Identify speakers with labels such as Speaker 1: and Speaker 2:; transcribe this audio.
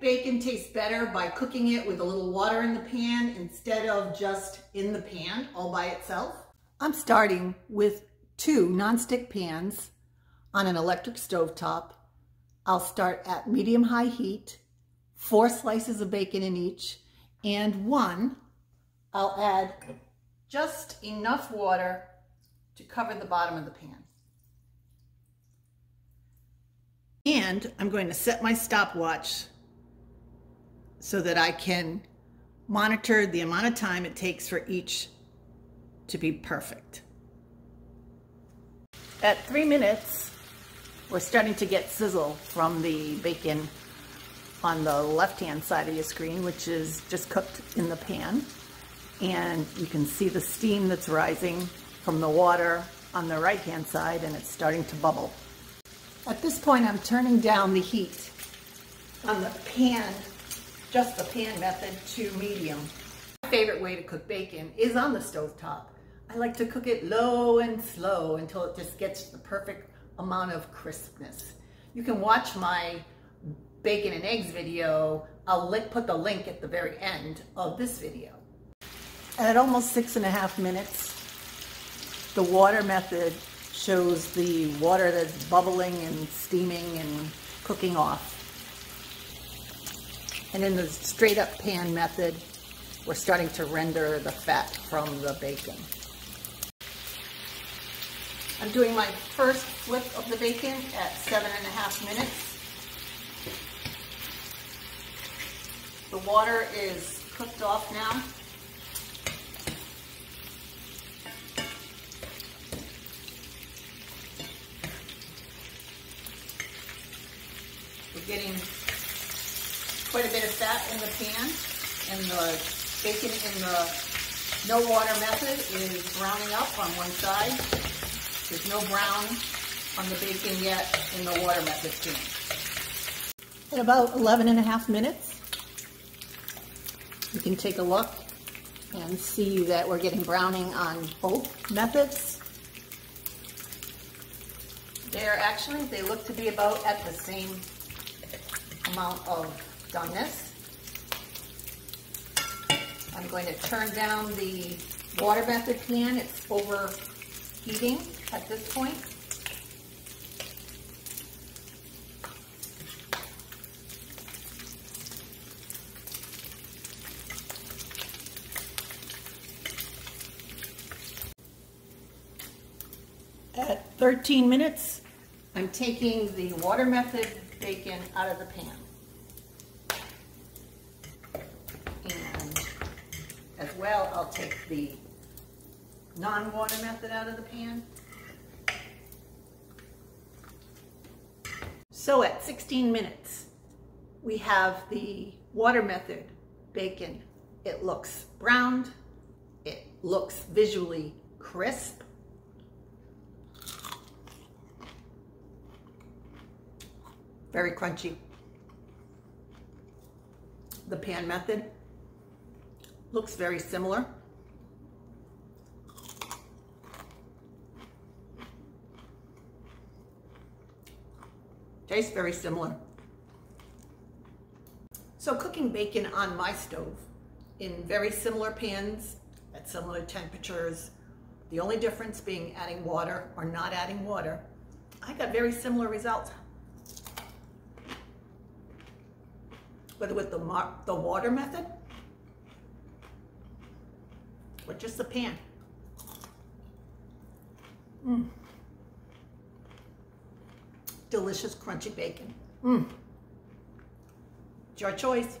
Speaker 1: bacon tastes better by cooking it with a little water in the pan instead of just in the pan all by itself. I'm starting with 2 nonstick pans on an electric stovetop. I'll start at medium-high heat, 4 slices of bacon in each, and I'll add just enough water to cover the bottom of the pan. And I'm going to set my stopwatch so that I can monitor the amount of time it takes for each to be perfect. At 3 minutes, we're starting to get sizzle from the bacon on the left-hand side of your screen, which is just cooked in the pan. And you can see the steam that's rising from the water on the right-hand side, and it's starting to bubble. At this point, I'm turning down the heat on the pan, just the pan method, to medium. My favorite way to cook bacon is on the stovetop. I like to cook it low and slow until it just gets the perfect amount of crispness. You can watch my bacon and eggs video. I'll put the link at the very end of this video. And at almost 6.5 minutes, the water method shows the water that's bubbling and steaming and cooking off. And in the straight up pan method, we're starting to render the fat from the bacon. I'm doing my first flip of the bacon at 7.5 minutes. The water is cooked off now. We're getting quite a bit of fat in the pan, and the bacon in the no water method is browning up on one side. There's no brown on the bacon yet in the water method pan. At about 11.5 minutes, you can take a look and see that we're getting browning on both methods. They look to be about at the same amount of doneness. I'm going to turn down the water method pan. It's overheating at this point. At 13 minutes, I'm taking the water method bacon out of the pan. And as well, I'll take the non-water method out of the pan. So at 16 minutes, we have the water method bacon. It looks browned. It looks visually crisp. Very crunchy. The pan method looks very similar. Tastes very similar. So cooking bacon on my stove in very similar pans at similar temperatures, the only difference being adding water or not adding water, I got very similar results. Whether with the water method or just the pan. Delicious crunchy bacon. It's your choice.